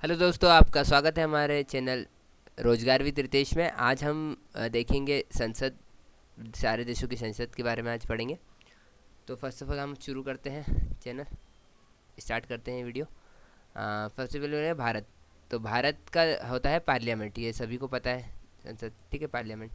Hello दोस्तों, आपका स्वागत है हमारे चैनल रोजगार विद रितेश में। आज हम देखेंगे संसद, सारे देशों की संसद के बारे में आज पढ़ेंगे। तो फर्स्ट ऑफ ऑल हम शुरू करते हैं, चैनल स्टार्ट करते हैं वीडियो। फर्स्ट ऑफ ऑल है भारत। तो भारत का होता है पार्लियामेंट, ये सभी को पता है, संसद, ठीक है, पार्लियामेंट।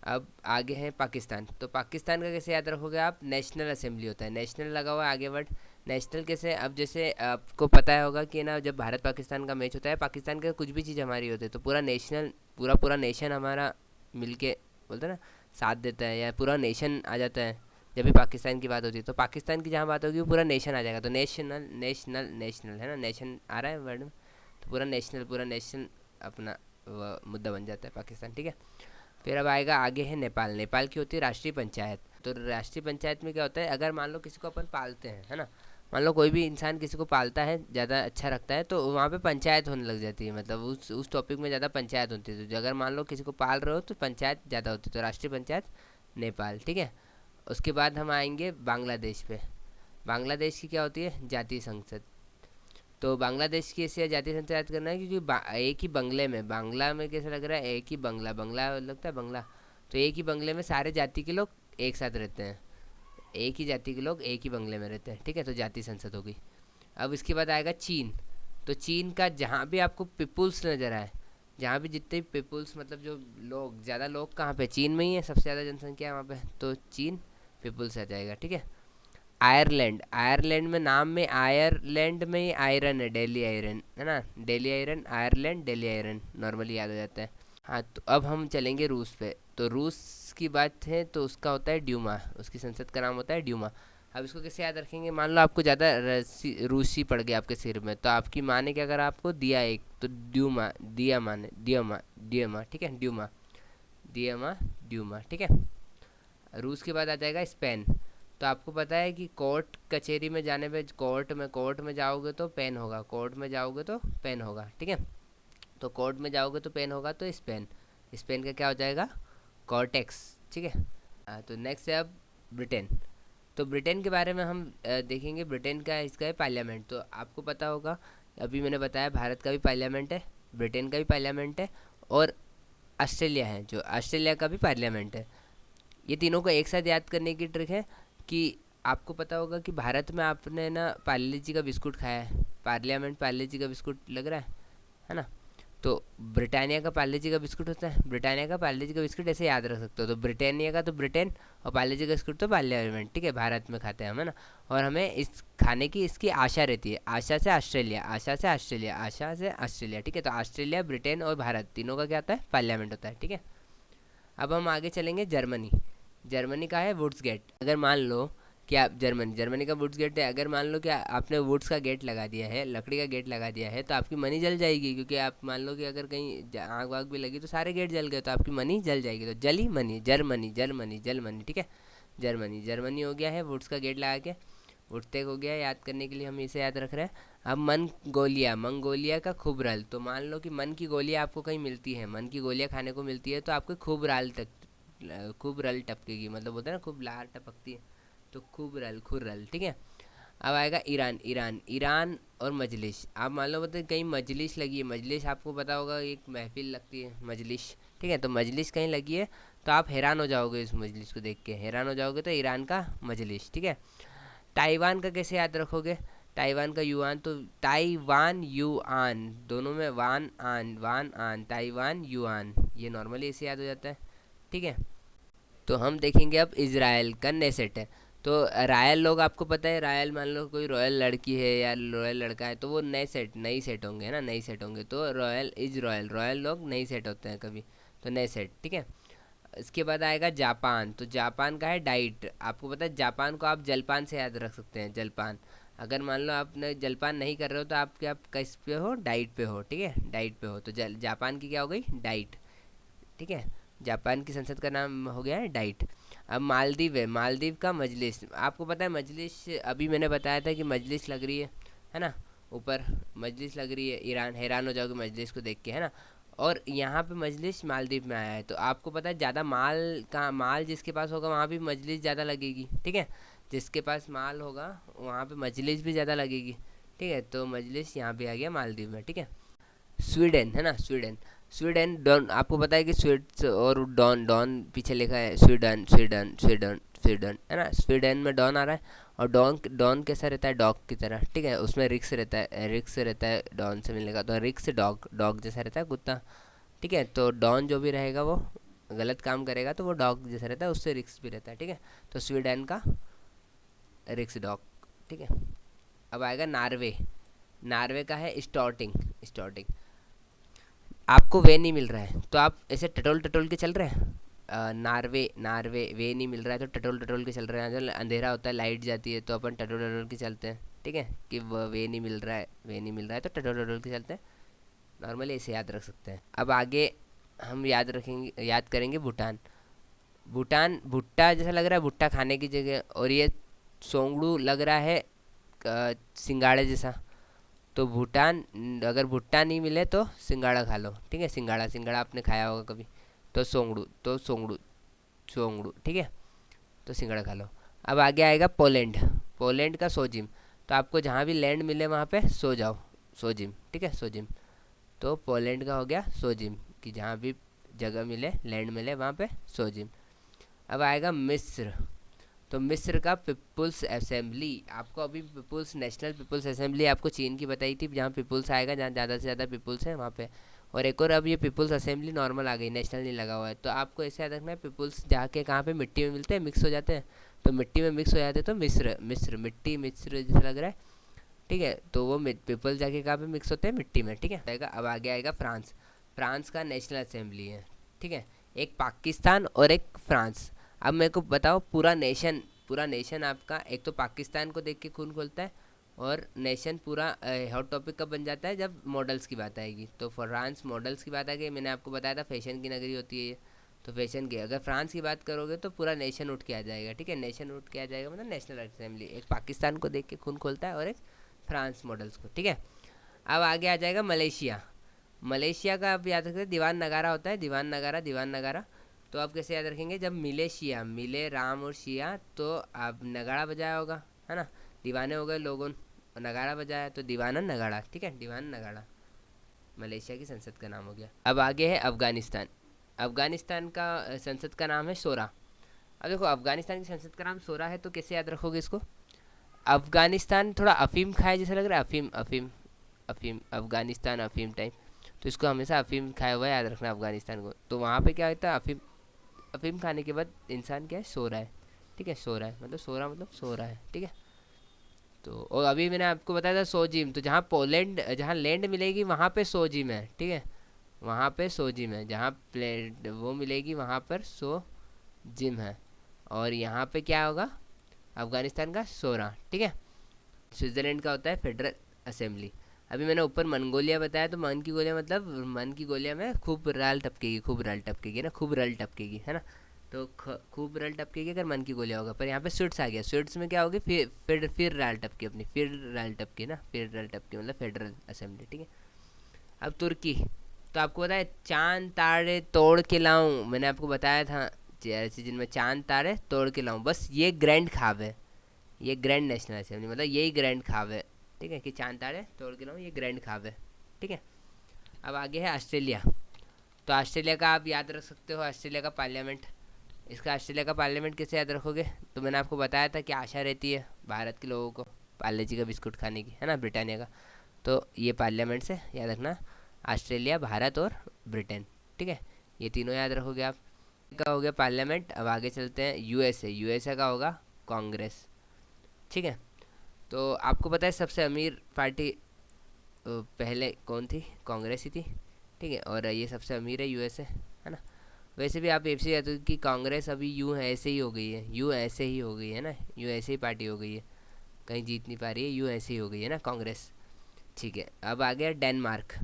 अब आगे है पाकिस्तान। तो पाकिस्तान का कैसे याद रखोगे आप? नेशनल असेंबली होता है, नेशनल लगा हुआ है आगे वर्ड। नेशनल कैसे? अब जैसे आपको पता होगा कि ना, जब भारत पाकिस्तान का मैच होता है, पाकिस्तान का कुछ भी चीज़ हमारी होती है तो पूरा नेशनल, पूरा पूरा नेशन हमारा मिलके, बोलते हैं ना, साथ देता है, या पूरा नेशन आ जाता है जब भी पाकिस्तान की बात होती है। तो पाकिस्तान की जहाँ बात होगी वो पूरा नेशन आ जाएगा। तो नेशनल नेशनल नेशनल है ना, नेशन आ रहा है वर्ड में, तो पूरा नेशनल, पूरा नेशन अपना मुद्दा बन जाता है पाकिस्तान, ठीक है। फिर अब आएगा, आगे है नेपाल। नेपाल की होती है राष्ट्रीय पंचायत। तो राष्ट्रीय पंचायत में क्या होता है, अगर मान लो किसी को अपन पालते हैं, है ना, मान लो कोई भी इंसान किसी को पालता है, ज़्यादा अच्छा रखता है, तो वहाँ पे पंचायत होने लग जाती है, मतलब उस टॉपिक में ज़्यादा पंचायत होती है। तो अगर मान लो किसी को पाल रहे हो तो पंचायत ज़्यादा होती है, तो राष्ट्रीय पंचायत नेपाल, ठीक है। उसके बाद हम आएंगे बांग्लादेश पे। बांग्लादेश की क्या होती है? जातीय संसद। तो बांग्लादेश की ऐसी जातीय संसद याद करना है, क्योंकि एक ही बंगले में, बांग्ला में कैसा लग रहा है, एक ही बंगला, बंगला लगता है बंगला, तो एक ही बंगले में सारे जाति के लोग एक साथ रहते हैं। एक ही जाति के लोग एक ही बंगले में रहते हैं, ठीक है, तो जातीय संसद होगी। अब इसके बाद आएगा चीन। तो चीन का जहाँ भी आपको पीपुल्स नज़र आए, जहाँ भी जितने भी पीपुल्स, मतलब जो लोग, ज़्यादा लोग कहाँ पे? चीन में ही है, सबसे ज़्यादा जनसंख्या है वहाँ पे, तो चीन पीपुल्स आ जाएगा, ठीक है। आयरलैंड। आयरलैंड में, नाम में आयरलैंड में ही आयरन है, डेली आयरन है ना, daily iron, Ireland, daily iron normally याद हो जाता है। हाँ, तो अब हम चलेंगे रूस पे। तो रूस की बात है तो उसका होता है ड्यूमा, उसकी संसद का नाम होता है ड्यूमा। अब इसको कैसे याद रखेंगे? मान लो आपको ज़्यादा रूसी पड़ गया आपके सिर में, तो आपकी माँ ने क्या करा, आपको दिया एक, तो ड्यूमा, दिया माने, ड्यूमा, ड्यूमा, ठीक है, ड्यूमा, ड्यूमा, ड्यूमा, ठीक है। रूस के बाद आ जाएगा स्पेन। तो आपको पता है कि कोर्ट कचहरी में जाने पे, कोर्ट में जाओगे तो पेन होगा, कोर्ट में जाओगे तो पेन होगा, ठीक है। तो कोर्ट में जाओगे तो पेन होगा, तो स्पेन, स्पेन का क्या हो जाएगा? कॉर्टेक्स, ठीक है। तो नेक्स्ट है अब ब्रिटेन। तो ब्रिटेन के बारे में हम देखेंगे। ब्रिटेन का इसका है पार्लियामेंट। तो आपको पता होगा, अभी मैंने बताया, भारत का भी पार्लियामेंट है, ब्रिटेन का भी पार्लियामेंट है, और ऑस्ट्रेलिया है, जो ऑस्ट्रेलिया का भी पार्लियामेंट है। ये तीनों को एक साथ याद करने की ट्रिक है कि आपको पता होगा कि भारत में आपने ना पार्ले जी का बिस्कुट खाया है, पार्लियामेंट पार्ले जी का बिस्कुट लग रहा है ना। तो ब्रिटानिया का पार्ले जी का बिस्कुट होता है, ब्रिटानिया का पार्ले जी का बिस्कुट, ऐसे याद रख सकते हो। तो ब्रिटानिया का तो ब्रिटेन, और पार्ले जी का बिस्कुट तो पार्लियामेंट, ठीक है, भारत में खाते हैं हम, है ना। और हमें इस खाने की इसकी आशा रहती है, आशा से ऑस्ट्रेलिया, आशा से ऑस्ट्रेलिया, आशा से ऑस्ट्रेलिया, ठीक है। तो ऑस्ट्रेलिया, ब्रिटेन और भारत तीनों का क्या होता है? पार्लियामेंट होता है, ठीक है। अब हम आगे चलेंगे जर्मनी। जर्मनी का है वुड्स गेट। अगर मान लो कि आप, जर्मनी, जर्मनी का वुड्स गेट है, अगर मान लो कि आपने वुड्स का गेट लगा दिया है, लकड़ी का गेट लगा दिया है, तो आपकी मनी जल जाएगी, क्योंकि आप मान लो कि अगर कहीं आग वाग भी लगी तो सारे गेट जल गए, तो आपकी मनी जल जाएगी। तो जली मनी, जर्मनी, जर्मनी, जर्मनी, ठीक है। जर्मनी, जर्मनी हो गया है वुड्स का गेट लगा के। वुडतेक हो गया, याद करने के लिए हम इसे याद रख रहे हैं। अब मंगोलिया, मंगोलिया का खुबरल। तो मान लो कि मन की गोलियाँ आपको कहीं मिलती है, मन की गोलियाँ खाने को मिलती है, तो आपको खूब राल तक, खूब रल टपकेगी, मतलब होता है ना, खूब लार टपकती है, तो खूब रल, खुर्रल, ठीक है। अब आएगा ईरान। ईरान, ईरान और मजलिस। आप मान लो मतलब कहीं मजलिस लगी है, मजलिस आपको पता होगा, एक महफिल लगती है, मजलिस, ठीक है। तो मजलिस कहीं लगी है, तो आप हैरान हो जाओगे, इस मजलिस को देख के हैरान हो जाओगे, तो ईरान का मजलिस, ठीक है। ताइवान का कैसे याद रखोगे? ताइवान का युआन। तो ताइवान, युआन, दोनों में वान आन, वान आन, ताइवान, युआन, ये नॉर्मली ऐसे याद हो जाता है, ठीक है। तो हम देखेंगे अब इसराइल का नेसेट है। तो रॉयल लोग, आपको पता है, रॉयल, मान लो कोई रॉयल लड़की है या रॉयल लड़का है, तो वो नए सेट, नई सेट होंगे, है ना, नई सेट होंगे। तो रॉयल इज रॉयल, रॉयल लोग नई सेट होते हैं कभी, तो नए सेट, ठीक है। इसके बाद आएगा जापान। तो जापान का है डाइट। आपको पता है, जापान को आप जलपान से याद रख सकते हैं, जलपान। अगर मान लो आपने जलपान नहीं कर रहे हो, तो आप क्या, आप किस पे हो? डाइट पे हो, ठीक है, डाइट पे हो। तो जापान की क्या हो गई? डाइट, ठीक है। जापान की संसद का नाम हो गया है डाइट। अब मालदीव है। मालदीव का मजलिस। आपको पता है मजलिस, अभी मैंने बताया था कि मजलिस लग रही है ना, ऊपर मजलिस लग रही है, ईरान, हैरान हो जाओगे मजलिस को देख के, है ना। और यहाँ पे मजलिस मालदीव में आया है, तो आपको पता है ज़्यादा माल का, माल जिसके पास होगा वहाँ भी मजलिस ज़्यादा लगेगी, ठीक है। जिसके पास माल होगा वहाँ पे मजलिस भी ज़्यादा लगेगी, ठीक है, तो मजलिस यहाँ पे आ गया मालदीव में। ठीक है, स्वीडन है ना, स्वीडन। स्वीडन डॉन, आपको पता है कि स्वीड्स और डॉन, डॉन पीछे लिखा है स्वीडन स्वीडन स्वीडन स्वीडन है ना, स्वीडन में डॉन आ रहा है। और डॉन, डॉन कैसा रहता है, डॉग की तरह। ठीक है, उसमें रिक्स रहता है, रिक्स रहता है डॉन से मिलने का, तो रिक्स डॉग, डॉग जैसा रहता है, कुत्ता। ठीक है, तो डॉन जो भी रहेगा वो गलत काम करेगा तो वो डॉग जैसा रहता है, उससे रिक्स भी रहता है। ठीक है, तो स्वीडन का रिक्स डॉग। ठीक है, अब आएगा नार्वे। नार्वे का है स्टॉर्टिंग, स्टॉर्टिंग। आपको वे नहीं मिल रहा है तो आप ऐसे टटोल टटोल के चल रहे हैं। नार्वे, नार्वे वे नहीं मिल रहा है तो टटोल टटोल के चल रहे हैं। जब अंधेरा होता है, लाइट जाती है, तो अपन टटोल टटोल के चलते हैं। ठीक है, कि वो वे नहीं मिल रहा है, वे नहीं मिल रहा है तो टटोल टटोल के चलते हैं। नॉर्मली इसे याद रख सकते हैं। अब आगे हम याद रखेंगे, याद करेंगे भूटान। भूटान, भुट्टा जैसा लग रहा है, भुट्टा खाने की जगह, और ये सोंगड़ू लग रहा है सिंगाड़े जैसा। तो भूटान, अगर भुट्टा नहीं मिले तो सिंगाड़ा खा लो। ठीक है, सिंगाड़ा, सिंगाड़ा आपने खाया होगा कभी। तो सोंगड़ू, तो सोंगड़ू, सोंगड़ू। ठीक है, तो सिंगाड़ा खा लो। अब आगे आएगा पोलैंड। पोलैंड का सोजिम। तो आपको जहाँ भी लैंड मिले वहाँ पे सो जाओ, सोजिम। ठीक है, सोजिम। तो पोलैंड का हो गया सोजिम, कि जहाँ भी जगह मिले, लैंड मिले, वहाँ पे सोजिम। अब आएगा मिस्र। तो मिस्र का पीपुल्स असेंबली, आपको अभी पीपुल्स, नेशनल पीपुल्स असेंबली आपको चीन की बताई थी, जहाँ पीपुल्स आएगा, जहाँ ज़्यादा से ज़्यादा पीपुल्स है वहाँ पे। और एक और अब ये पीपुल्स असेंबली नॉर्मल आ गई, नेशनल नहीं लगा हुआ है। तो आपको ऐसे याद रखना है, पीपुल्स जाके कहाँ पे मिट्टी में मिलते हैं, मिक्स हो जाते हैं। तो मिट्टी में मिक्स हो जाते हैं तो मिस्र, मिस्र मिट्टी, मिस्र जैसा लग रहा है। ठीक है, तो वो पीपल जाके कहाँ पे मिक्स होते हैं, मिट्टी में। ठीक है, आएगा, अब आगे आएगा फ्रांस। फ्रांस का नेशनल असेंबली है। ठीक है, एक पाकिस्तान और एक फ्रांस। अब मेरे को बताओ, पूरा नेशन, पूरा नेशन आपका, एक तो पाकिस्तान को देख के खून खोलता है, और नेशन पूरा हॉट टॉपिक कब बन जाता है, जब मॉडल्स की बात आएगी। तो फ्रांस मॉडल्स की बात आ गई, मैंने आपको बताया था फैशन की नगरी होती है ये। तो फैशन की, अगर फ्रांस की बात करोगे तो पूरा नेशन उठ के आ जाएगा। ठीक है, नेशन उठ के आ जाएगा, मतलब नेशनल असेंबली एक पाकिस्तान को देख के खून खोलता है और एक फ्रांस मॉडल्स को। ठीक है, अब आगे आ जाएगा मलेशिया। मलेशिया का आप याद रखते, दीवान नगारा होता है, दीवान नगारा, दीवान नगारा। तो आप कैसे याद रखेंगे, जब मिले शिया, मिले राम और शिया, तो आप नगाड़ा बजाया होगा, है ना। दीवाने हो गए लोगों, और नगाड़ा बजाया, तो दीवाना नगाड़ा। ठीक है, दीवान नगाड़ा मलेशिया की संसद का नाम हो गया। अब आगे है अफगानिस्तान। अफगानिस्तान का संसद का नाम है शोरा। अब देखो, अफगानिस्तान की संसद का नाम शोरा है, तो कैसे याद रखोगे इसको। अफगानिस्तान थोड़ा अफीम खाए जैसा लग रहा है, अफीम, अफीम, अफीम, अफगानिस्तान अफीम टाइप। तो इसको हमेशा अफीम खाया हुआ याद रखना अफगानिस्तान को। तो वहाँ पे क्या होता है, अफीम, अफीम खाने के बाद इंसान क्या है, सो रहा है। ठीक है, सो रहा है, मतलब सो रहा, मतलब सो रहा है। ठीक है, तो और अभी मैंने आपको बताया था सोजिम, तो जहाँ पोलैंड, जहाँ लैंड मिलेगी वहाँ पे सोजिम है। ठीक है, वहाँ पे सोजिम है, जहाँ प्लेट वो मिलेगी वहाँ पर सो जिम है। और यहाँ पे क्या होगा, अफगानिस्तान का सोरा। ठीक है, स्विट्ज़रलैंड का होता है फेडरल असेंबली। अभी मैंने ऊपर मंगोलिया बताया, तो मन की गोलियाँ मतलब मन की गोलियाँ में खूब राल टपकेगी, खूब राल टपकेगी ना, खूब रल टपकेगी, है ना। तो खूब रल टपकेगी अगर मन की गोलियाँ होगा। पर यहाँ पे स्विट्स आ गया, स्विट्स में क्या होगी, फिर राल टपकी, अपनी फिर राल टपकी ना, फिर राल टपकी मतलब फेडरल असेंबली। ठीक है, अब तुर्की। तो आपको पता है, चांद तारे तोड़ के लाऊं, मैंने आपको बताया था, ऐसे जिनमें चांद तारे तोड़ के लाऊं, बस ये ग्रैंड ख्वाब है, ये ग्रैंड नेशनल असेंबली, मतलब यही ग्रैंड ख्वाब है। ठीक है, कि चांद तारे तोड़ के लाऊं, ये ग्रैंड ख्वाब है। ठीक है, अब आगे है ऑस्ट्रेलिया। तो ऑस्ट्रेलिया का आप याद रख सकते हो, ऑस्ट्रेलिया का पार्लियामेंट। इसका ऑस्ट्रेलिया का पार्लियामेंट कैसे याद रखोगे, तो मैंने आपको बताया था कि आशा रहती है भारत के लोगों को पार्ले जी का बिस्कुट खाने की, है ना, ब्रिटानिया का। तो ये पार्लियामेंट से याद रखना, ऑस्ट्रेलिया, भारत और ब्रिटेन। ठीक है, ये तीनों याद रखोगे आप। का हो गया पार्लियामेंट। अब आगे चलते हैं यूएसए। यूएसए का होगा कांग्रेस। ठीक है, तो आपको पता है सबसे अमीर पार्टी पहले कौन थी, कांग्रेस ही थी। ठीक है, और ये सबसे अमीर है यूएसए, है ना। वैसे भी आप ऐसे कहते हो कि कांग्रेस अभी यूँ ऐसे ही हो गई है, यूँ ऐसे ही हो गई है ना, यूँ ऐसे ही पार्टी हो गई है, कहीं जीत नहीं पा रही है, यूँ ऐसे ही हो गई है ना कांग्रेस। ठीक है, अब आ गया डेनमार्क।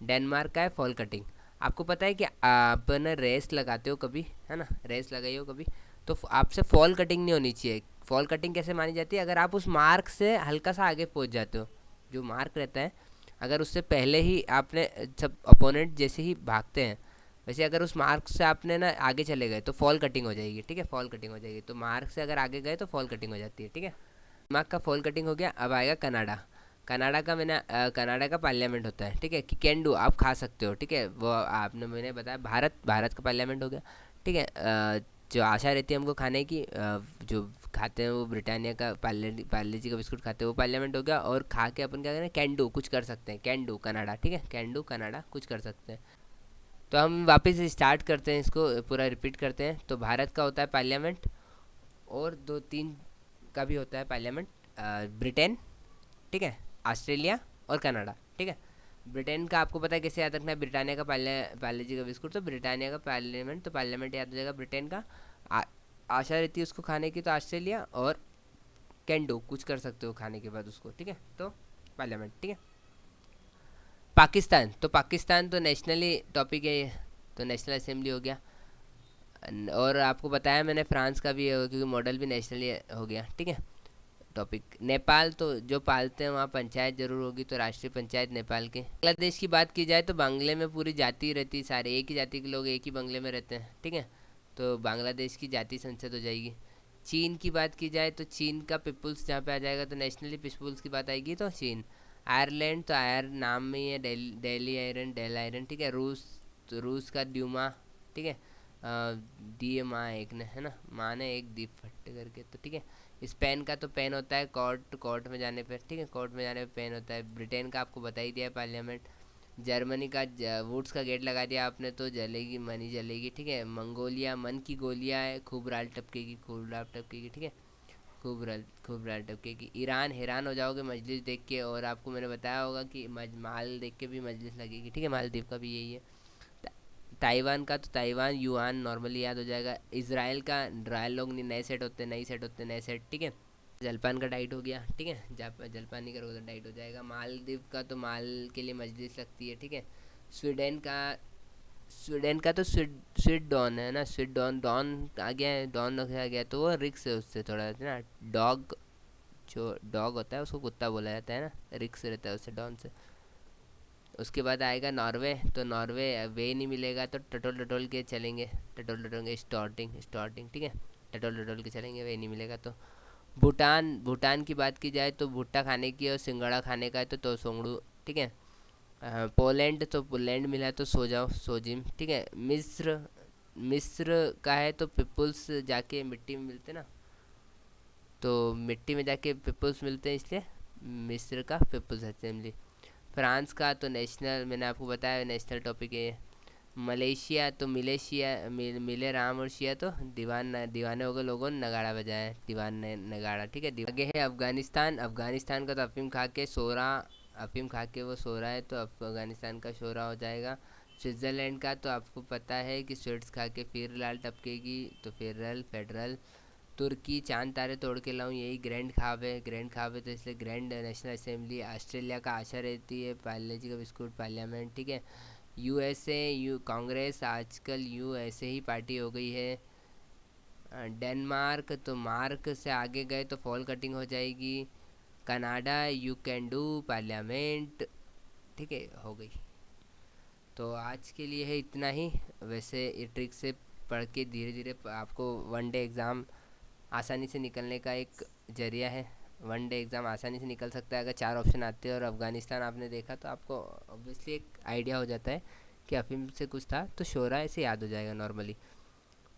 डेनमार्क का है फॉल कटिंग। आपको पता है कि आप ना रेस लगाते हो कभी, है ना, रेस लगाई हो कभी, तो आपसे फॉल कटिंग नहीं होनी चाहिए। फॉल कटिंग कैसे मानी जाती है, अगर आप उस मार्क से हल्का सा आगे पहुंच जाते हो, जो मार्क रहता है, अगर उससे पहले ही आपने, सब अपोनेंट जैसे ही भागते हैं वैसे अगर उस मार्क से आपने ना आगे चले गए तो फॉल कटिंग हो जाएगी। ठीक है, फॉल कटिंग हो जाएगी, तो मार्क से अगर आगे गए तो फॉल कटिंग हो जाती है। ठीक है, मार्क का फॉल कटिंग हो गया। अब आएगा कनाडा। कनाडा का मैंने कनाडा का पार्लियामेंट होता है, ठीक है, कि कैन डू आप खा सकते हो, ठीक है, वो आपने मैंने बताया। भारत का पार्लियामेंट हो गया, ठीक है। जो आशा रहती है हमको खाने की, जो खाते हैं वो ब्रिटानिया का पार्ले जी का बिस्कुट खाते हैं, वो पार्लियामेंट हो गया। और खा के अपन क्या करें, कैन डू कुछ कर सकते हैं, कैन डू कनाडा, ठीक है, कैन डू कनाडा कुछ कर सकते हैं। तो हम वापस स्टार्ट करते हैं, इसको पूरा रिपीट करते हैं। तो भारत का होता है पार्लियामेंट, और दो तीन का भी होता है पार्लियामेंट, ब्रिटेन, ठीक है, ऑस्ट्रेलिया और कनाडा, ठीक है। ब्रिटेन का आपको पता है कैसे याद रखना है, ब्रिटानिया का पार्ले जी का बिस्कुट, तो ब्रिटानिया का पार्लियामेंट, तो पार्लियामेंट याद हो जाएगा ब्रिटेन का। आ, आशा रहती है उसको खाने की, तो ऑस्ट्रेलिया, और कैन डू कुछ कर सकते हो खाने के बाद उसको, ठीक है, तो पार्लियामेंट, ठीक है। पाकिस्तान, तो पाकिस्तान तो नेशनली टॉपिक है ये, तो नेशनल असेंबली हो गया। और आपको बताया मैंने फ्रांस का भी है, क्योंकि मॉडल भी नेशनली हो गया, ठीक है, टॉपिक। नेपाल, तो जो पालते हैं वहाँ पंचायत जरूर होगी, तो राष्ट्रीय पंचायत नेपाल के। बांग्लादेश की बात की जाए तो बांग्ले में पूरी जाति रहती है, सारे एक ही जाति के लोग एक ही बंगले में रहते हैं, ठीक है, तो बांग्लादेश की जाति संसद हो जाएगी। चीन की बात की जाए तो चीन का पीपुल्स जहाँ पे आ जाएगा, तो नेशनली पीपुल्स की बात आएगी, तो चीन। आयरलैंड, तो आयर नाम में ही है, डेली आयरन, डेल आयरन, ठीक है। रूस, तो रूस का ड्यूमा, ठीक है, दिए माँ एक ने, है ना, माँ ने एक दीप फट्टे करके, तो ठीक है। स्पेन का तो पेन होता है कोर्ट, कोर्ट में जाने पर, ठीक है, कोर्ट में जाने पर पेन होता है। ब्रिटेन का आपको बता ही दिया है, पार्लियामेंट। जर्मनी का वुड्स का गेट लगा दिया आपने, तो जलेगी मनी जलेगी, ठीक है। मंगोलिया, मन की गोलियां है, खूब राल टपकेगी, खूब राल टपकेगी, ठीक है, खूब राल टपकेगी। ईरान, हैरान हो जाओगे मजलिस देख के, और आपको मैंने बताया होगा कि माल देख के भी मजलिस लगेगी, ठीक है, मालदीव का भी यही है। ताइवान का, तो ताइवान युआन नॉर्मली याद हो जाएगा। इसराइल का, रायल लोग नहीं, नए सेट होते हैं, नई सेट होते हैं, नए सेट, ठीक है। जलपान का डाइट हो गया, ठीक है, जब जलपान नहीं करोगे तो डाइट हो जाएगा। मालदीव का तो माल के लिए मजलिस लगती है, ठीक है। स्वीडन का, स्वीडन का तो स्वीट डॉन है ना, स्वीट डॉन, डॉन आ गया है, डॉन आ गया है, तो वो रिक्स है उससे थोड़ा ना। डॉग, जो डॉग होता है उसको कुत्ता बोला जाता है ना, रिक्स रहता है उससे, डॉन से। उसके बाद आएगा नॉर्वे, तो नॉर्वे वे नहीं मिलेगा, तो टटोल टटोल के चलेंगे, टटोल टटोल के, स्टार्टिंग स्टार्टिंग, ठीक है, टटोल टटोल के चलेंगे, वे नहीं मिलेगा तो। भूटान, भूटान की बात की जाए तो भुट्टा खाने की और सिंगड़ा खाने का है, तो तोसोंगड़ू, ठीक है। पोलैंड, तो पोलैंड मिला है, तो सो जाओ सोजिम, ठीक है। मिस्र, मिस्र का है तो पिपुल्स जाके मिट्टी में मिलते ना, तो मिट्टी में जाके पिपुल्स मिलते हैं, इसलिए मिस्र का पिपुल्स असेंबली। फ्रांस का तो नेशनल, मैंने आपको बताया नेशनल टॉपिक है ये। मलेशिया, तो मिलेशिया, मिले राम और शिया, तो दीवाने हो गए लोगों ने नगाड़ा बजाया, दीवान ने नगाड़ा, ठीक है। आगे है अफगानिस्तान, अफगानिस्तान का तो अफीम खा के सो रहा, अफीम खा के वो सो रहा है, तो अफगानिस्तान का शोरा हो जाएगा। स्विट्ज़रलैंड का तो आपको पता है कि स्वीट्स खा के फिर लाल टपकेगी, तो फेडरल फेडरल। तुर्की, चांद तारे तोड़ के लाऊं, यही ग्रैंड ख्वाब है, ग्रैंड ख्वाब है, तो इसलिए ग्रैंड नेशनल असेंबली। ऑस्ट्रेलिया का आशा रहती है, पार्ले जी का बिस्कुट पार्लियामेंट, ठीक है। यूएसए, यू कांग्रेस, आजकल यूएसए ही पार्टी हो गई है। डेनमार्क, तो मार्क से आगे गए तो फॉल कटिंग हो जाएगी। Canada, you can do parliament, ठीक है, हो गई। तो आज के लिए है इतना ही। वैसे ये ट्रिक से पढ़ के धीरे धीरे आपको वन डे एग्ज़ाम आसानी से निकलने का एक जरिया है। वन डे एग्ज़ाम आसानी से निकल सकता है अगर चार ऑप्शन आते हैं, और अफ़गानिस्तान आपने देखा तो आपको ऑब्वियसली एक आइडिया हो जाता है कि अफीम से कुछ था, तो शोरा ऐसे याद हो जाएगा नॉर्मली।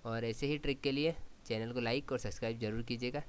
और ऐसे ही ट्रिक के लिए चैनल को लाइक और सब्सक्राइब ज़रूर कीजिएगा।